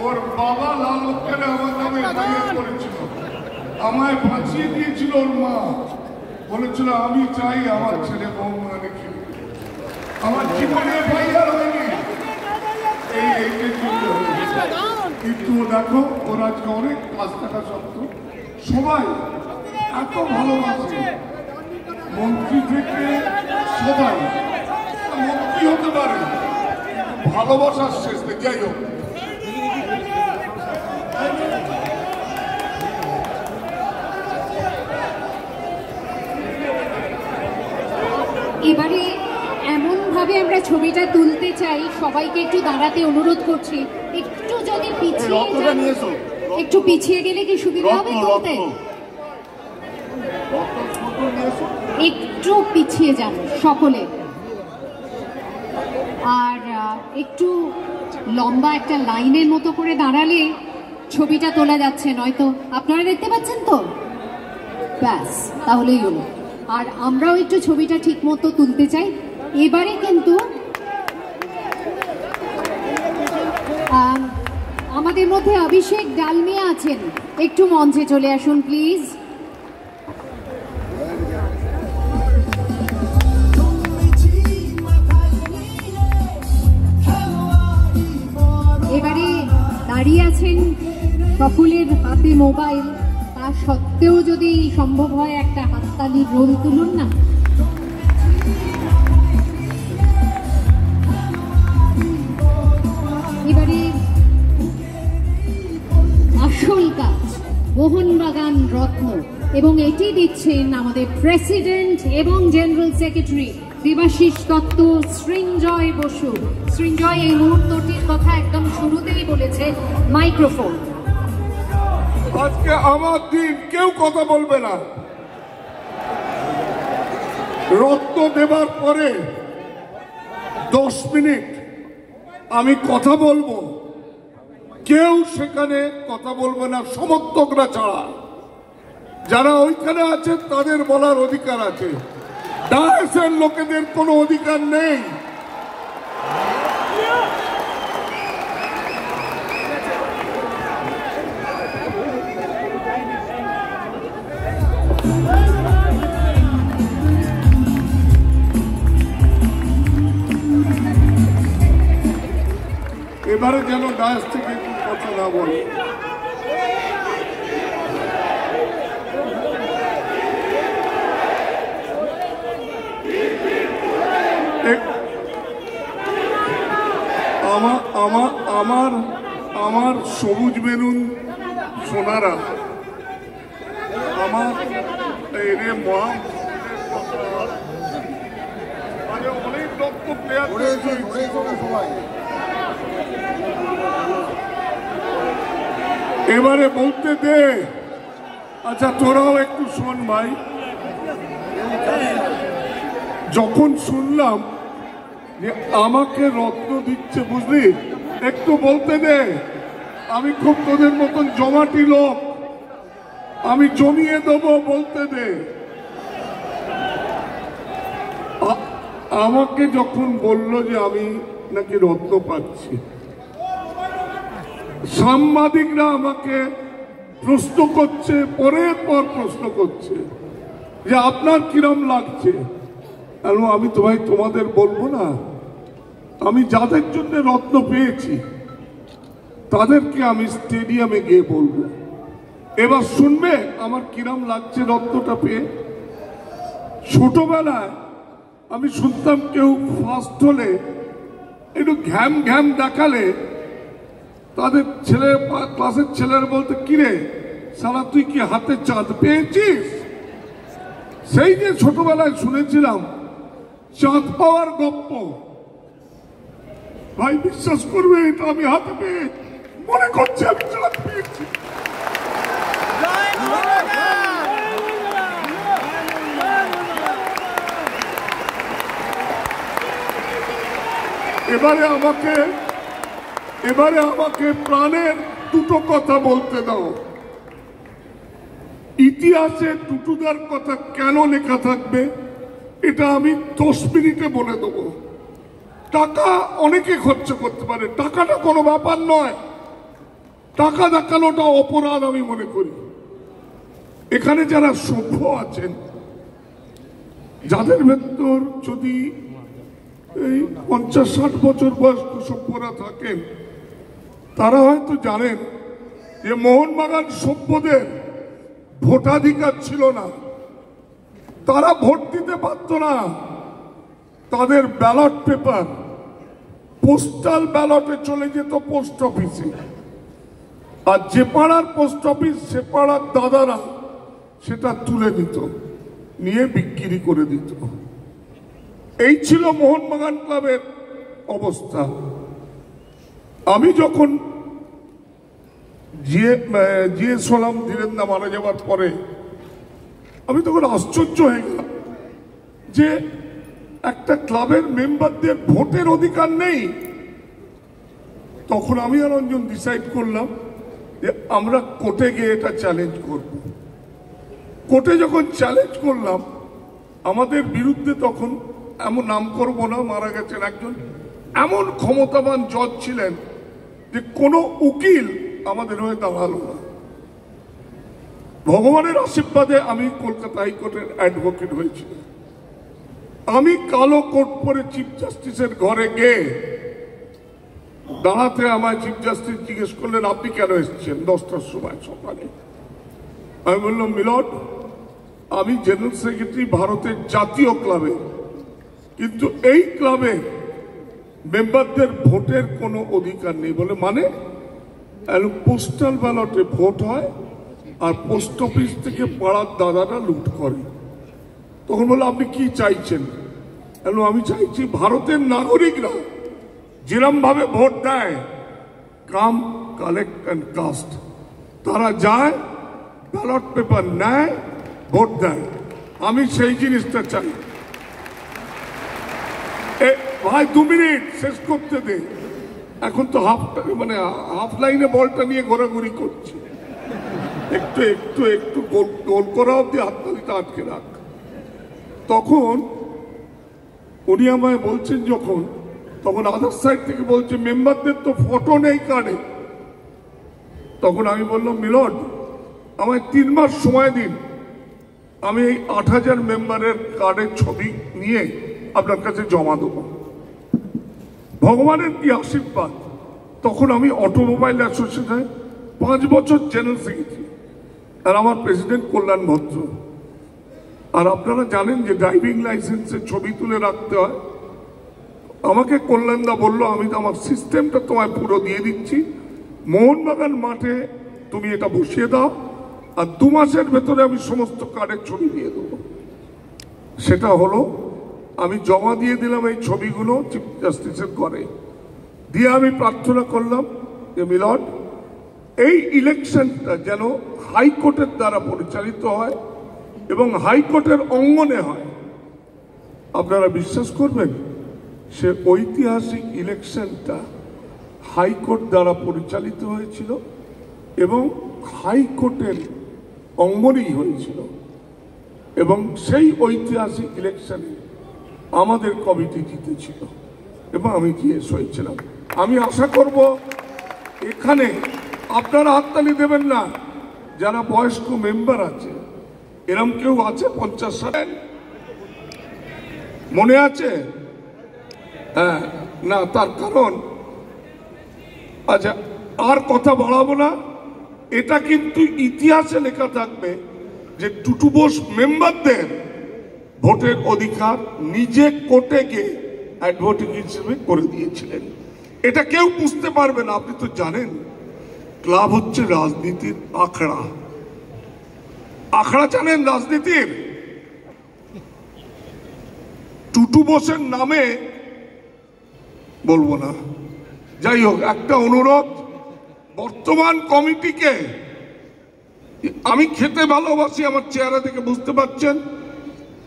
ওর বাবা লাল করে আমার নামে বিয়ে করেছিল, আমায় বাঁচিয়ে দিয়েছিল ওর মা, বলেছিল আমি চাই আমার ছেলে বৌমা রেখে। আমার জীবনে ভাইয়ার হয়নি, কিন্তু দেখো ওর আজকে অনেক কাজ থাকা সত্ত্বেও সবাই এত ভালোবাসে, মন্ত্রী থেকে সবাই মন্ত্রী হতে পারে, ভালোবাসার শেষ নেই। যাই হোক, এবারে এমন ভাবে আমরা ছবিটা তুলতে চাই, সবাইকে একটু দাঁড়াতে অনুরোধ করছি, একটু যদি একটু পিছিয়ে গেলে কি সুবিধা হবে তুলতে, একটু পিছিয়ে যান সকলে, আর একটু লম্বা একটা লাইনের মতো করে দাঁড়ালে ছবিটা তোলা যাচ্ছে, নয়তো আপনারা দেখতে পাচ্ছেন তো, ব্যাস তাহলেই হলো। আর আমরাও একটু ছবিটা ঠিক মতো তুলতে চাই। এবারে কিন্তু আমাদের মধ্যে অভিষেক ডালমিয়া আছেন, একটু মঞ্চে চলে আসুন প্লিজ। এবারে দাঁড়িয়ে আছেন, প্রফুল্লের হাতে মোবাইল, তা সত্ত্বেও যদি সম্ভব হয় একটা হাততালির রোল তুলুন না। এবারে আসল কাজ, মোহনবাগান রত্ন, এবং এটি দিচ্ছেন আমাদের প্রেসিডেন্ট এবং জেনারেল সেক্রেটারি দেবাশিস দত্ত, সৃঞ্জয় বসু। সৃঞ্জয় এই মুহূর্তটির কথা একদম শুরুতেই বলেছে, মাইক্রোফোন। আজকে আমার দিন, কেউ কথা বলবে না। রত্ন দেবার পরে 10 মিনিট আমি কথা বলবো, কেউ সেখানে কথা বলবে না সমর্থকরা ছাড়া। যারা ওইখানে আছে তাদের বলার অধিকার আছে, ডায়াসের লোকেদের কোনো অধিকার নেই। এবারে যেন ডায়াস থেকে কথা না বলে। আমার সবুজ বেলুন সোনারা, আমার মা অনেক রক্ত প্লেয়ার এবারে বলতে দে। আচ্ছা তোরাও একটু শোন ভাই, যখন শুনলাম যে আমাকে রত্ন দিচ্ছে, বুঝলি, একটু বলতে দে। আমি খুব তোদের মতন জমাটি লোক, আমি জমিয়ে দেবো, বলতে দে। আমাকে যখন বলল যে আমি নাকি রত্ন পাচ্ছি, সাংবাদিকরা আমাকে প্রশ্ন করছে, পরের পর প্রশ্ন করছে যে আপনার কিরম লাগছে। আমি তো ভাই তোমাদের বলবো না, আমি যাদের জন্য রত্ন পেয়েছি তাদেরকে আমি স্টেডিয়ামে গিয়ে বলবো। এবার শুনবে আমার কিরম লাগছে রত্নটা পেয়ে। ছোটবেলায় আমি শুনতাম কেউ ফার্স্ট হলে একটু ঘ্যাম ঘ্যাম দেখালে তাদের ছেলে, ক্লাসের ছেলেরা বলতে, কিরে সারা তুই কি হাতে চাঁদ পেয়েছিস? সেই যে ছোটবেলায় শুনেছিলাম চাঁদ পাওয়ার গপ্প, ভাই বিশ্বাস করবে এটা আমি হাতে পেয়ে মনে করছি আমি চাঁদ পেয়েছি। এবারে আমাকে প্রাণের দুটো কথা বলতে দাও। ইতিহাসে টুটুদার কথা কেন লেখা থাকবে এটা আমি 10 মিনিটে বলে দেবো। টাকা অনেকে খরচ করতে পারে, টাকাটা কোনো ব্যাপার নয়, টাকা দেখানোটা অপরাধ আমি মনে করি। এখানে যারা সভ্য আছেন, যাদের ভেতর যদি এই 50-60 বছর বয়স্ক সভ্যরা থাকেন, তারা হয়তো জানেন যে মোহনবাগান সভ্যদের ভোটাধিকার ছিল না, তারা ভোট দিতে পারত না। তাদের ব্যালট পেপার পোস্টাল ব্যালটে চলে যেত পোস্ট অফিসে, আর যে পাড়ার পোস্ট অফিস সে পাড়ার দাদারা সেটা তুলে নিত, নিয়ে বিক্রি করে দিত। এই ছিল মোহনবাগান ক্লাবের অবস্থা। আমি যখন জিএস হলাম ধীরেন্দা মারা যাওয়ার পরে, আমি তখন আশ্চর্য হয়ে গেলাম যে একটা ক্লাবের মেম্বারদের ভোটের অধিকার নেই। তখন আমি আর রঞ্জন ডিসাইড করলাম যে আমরা কোর্টে গিয়ে এটা চ্যালেঞ্জ করব। কোর্টে যখন চ্যালেঞ্জ করলাম, আমাদের বিরুদ্ধে তখন, এমন নাম করব না, মারা গেছেন একজন এমন ক্ষমতাবান জজ ছিলেন যে কোনো উকিল আমাদের হয়ে দাঁড়ালো না। ভগবানের আশীর্বাদে আমি কলকাতা হাইকোর্টের অ্যাডভোকেট হয়েছি। আমি কালো কোট পরে চিফ জাস্টিসের ঘরে গিয়ে দাঁড়াতে আমায় চিফ জাস্টিস জিজ্ঞেস করলেন, আপনি কেন এসেছেন 10টার সময় সকালে? আমি বললাম, মিলর্ড, আমি জেনারেল সেক্রেটারি ভারতের জাতীয় ক্লাবে, কিন্তু এই ক্লাবে মেম্বারদের ভোটের কোনো অধিকার নেই। বলে মানে? পোস্টাল ব্যালটে ভোট হয় আর পোস্ট অফিস থেকে পাড়ার দাদারা লুট করে। তখন বলে, আপনি কি চাইছেন? আমি চাইছি ভারতের নাগরিকরা যেরম ভাবে ভোট দেয়, কাম কালেক্ট অ্যান্ড কাস্ট, তারা যায়, ব্যালট পেপার নেয়, ভোট দেয়। আমি সেই জিনিসটা চাই। ভাই 2 মিনিট শেষ করতে দে। এখন তো হাফ লাইনে বলটা নিয়ে ঘোরাঘুরি করছি। একটু একটু একটু গোল করা অব্দি হাততালিটা আটকে রাখ। তখন উনি আমায় বলছেন, তখন আদার সাইড থেকে বলছে, মেম্বারদের তো ফটো নেই কার্ডে। তখন আমি বললাম, মিলর্ড, আমায় 3 মাস সময় দিন, আমি এই 8,000 মেম্বারের কার্ডের ছবি নিয়ে আপনার কাছে জমা দেব। ভগবানের কি আশীর্বাদ, তখন আমি অটোমোবাইল অ্যাসোসিয়েশনে 5 বছর জেনারেল সেক্রেটারি, আর আমার প্রেসিডেন্ট কল্যাণ ভদ্র। আর আপনারা জানেন যে ড্রাইভিং লাইসেন্সের ছবি তুলে রাখতে হয়। আমাকে কল্যাণদা বললো, আমি তো আমার সিস্টেমটা তোমায় পুরো দিয়ে দিচ্ছি, মোহনবাগান মাঠে তুমি এটা বসিয়ে দাও, আর 2 মাসের ভেতরে আমি সমস্ত কার্ডের ছবি দিয়ে দেবো। সেটা হলো, আমি জমা দিয়ে দিলাম এই ছবিগুলো চিফ জাস্টিসের ঘরে। দিয়ে আমি প্রার্থনা করলাম যে মিলর্ড, এই ইলেকশনটা যেন হাইকোর্টের দ্বারা পরিচালিত হয় এবং হাইকোর্টের অঙ্গনে হয়। আপনারা বিশ্বাস করবেন, সে ঐতিহাসিক ইলেকশনটা হাইকোর্ট দ্বারা পরিচালিত হয়েছিল এবং হাইকোর্টের অঙ্গনেই হয়েছিল। এবং সেই ঐতিহাসিক ইলেকশনে আমাদের কমিটি জিতেছিল এবং আমি জিএস হয়েছিলাম। আমি আশা করব এখানে আপনারা হাততালি দেবেন না, যারা বয়স্ক মেম্বার আছে, এরম কেউ আছে 50 সালে? মনে আছে? হ্যাঁ, না, তার কারণ, আচ্ছা আর কথা বাড়াবো না। এটা কিন্তু ইতিহাসে লেখা থাকবে যে টুটু বোস মেম্বারদের ভোটের অধিকার নিজে কোর্টে গিয়ে অ্যাডভোকেট হিসেবে করে দিয়েছিলেন। এটা কেউ বুঝতে পারবে না। আপনি তো জানেন, ক্লাব হচ্ছে রাজনীতির আখড়া। আখড়া জানেন রাজনীতির? টুটু বোসের নামে বলবো না, যাই হোক, একটা অনুরোধ বর্তমান কমিটিকে। আমি খেতে ভালোবাসি, আমার চেহারা থেকে বুঝতে পারছেন।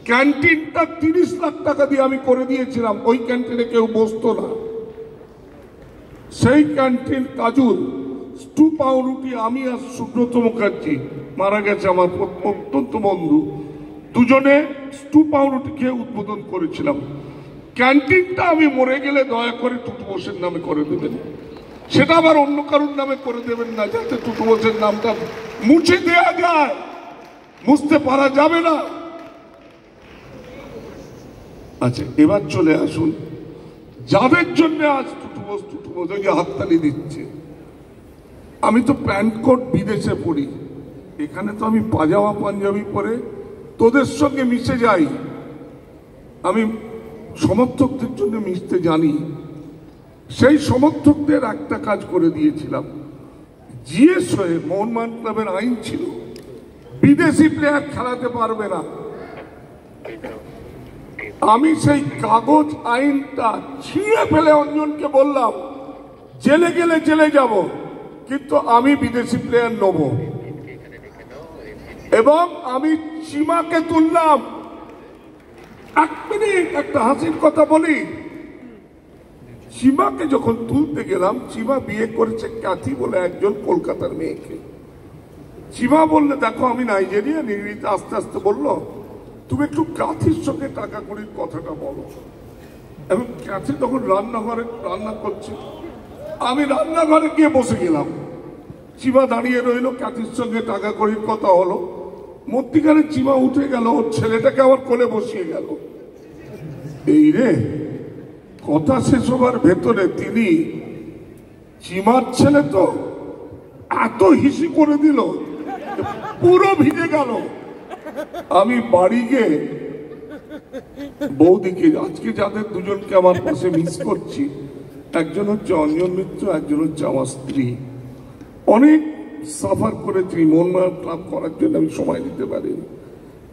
ক্যান্টিনটা 30 লাখ টাকা দিয়ে আমি করে দিয়েছিলাম, ওই ক্যান্টিনে কেউ বসতো না। সেই ক্যান্টিন কাজুর স্টু পাউরুটি আমি আর সুব্রত মুখার্জি, মারা গেছে আমার অত্যন্ত বন্ধু, দুজনে স্টু পাউরুটি খেয়ে উদ্বোধন করেছিলাম। ক্যান্টিনটা আমি মরে গেলে দয়া করে টুটু বোসের নামে করে দেবেন, সেটা আবার অন্য কারোর নামে করে দেবেন না, যাতে টুটু বোসের নামটা মুছে দেওয়া যায়। মুছতে পারা যাবে না। আচ্ছা, এবার চলে আসুন যাদের জন্য আজ টুটু বোস ওই যে হাততালি দিচ্ছে। আমি তো প্যান্ট কোট বিদেশে পড়ি, এখানে তো আমি পাজামা পাঞ্জাবি পরে তোদের সঙ্গে মিশে যাই। আমি সমর্থকদের জন্য মিশতে জানি। সেই সমর্থকদের একটা কাজ করে দিয়েছিলাম, জিএস হয়ে মোহনবাগান ক্লাবের আইন ছিল বিদেশি প্লেয়ার খেলাতে পারবে না। আমি সেই কাগজ আইনটা ছিঁড়ে ফেলে অঞ্জনকে বললাম, জেলে গেলে জেলে যাব, কিন্তু আমি বিদেশি প্লেয়ার নেব। এবং আমি সীমাকে তুললাম। এক মিনিট, একটা হাসির কথা বলি। সীমাকে যখন তুলতে গেলাম, সীমা বিয়ে করেছে ক্যাথি বলে একজন কলকাতার মেয়েকে। সীমা বললে, দেখো আমি নাইজেরিয়া, নির্মিত আস্তে আস্তে বললো, তুমি একটু ক্যাথির সঙ্গে টাকা কড়ির কথাটা বলো। এবং ক্যাথি তখন রান্নাঘরে রান্না করছে, আমি রান্নাঘরে গিয়ে বসে গেলাম। সীমা দাঁড়িয়ে রইল, ক্যাথির সঙ্গে টাকা কড়ির কথা হলো। মধ্যিখানে সীমা উঠে গেল, ওর ছেলেটাকে আবার কোলে বসিয়ে গেল। এই রে, কথা শেষ হবার ভেতরে তিনি, সীমার ছেলে তো এত হিসি করে দিল, পুরো ভিজে গেল। আমি বাড়ি গিয়ে বৌদিকে, আজকে যাদের দুজনকে আমার পাশে মিস করছি, একজন হচ্ছে অঞ্জন মিত্র, একজন হচ্ছে আমার স্ত্রী। অনেক সাফার করেছি মোহনবাগান ক্লাব করার জন্য, আমি সময় দিতে পারিনি।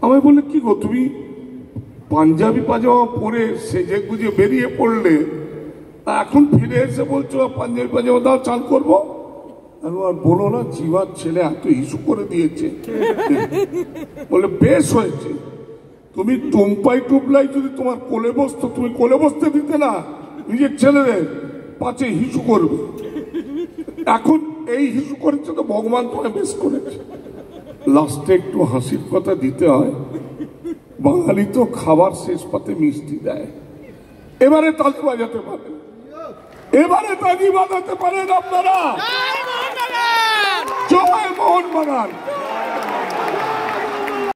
আমায় বললে, কি গো তুমি পাঞ্জাবি পাজামা পরে সেজে গুজে বেরিয়ে পড়লে, এখন ফিরে এসে বলছো পাঞ্জাবি পাজামা দাও, চান করবো। আর বলো না, চিবার ছেলে এত ইস্যু করে দিয়েছে। বলে, বেশ হয়েছে, তুমি টুম্পাই টুপলাই যদি তোমার কোলে বসতো, তুমি কোলে বসতে দিতে না নিজের ছেলেদের, পাছে হিসু করবে। এখন এই হিসু করেছে তো ভগবান তোমায় বেশ করেছে। লাস্টে একটু হাসির কথা দিতে হয়, বাঙালি তো খাবার শেষ পাতে মিষ্টি দেয়। এবারে তালি বাজাতে পারেন, এবারে তালি বাজাতে পারেন আপনারা। জয় মোহনবাগান।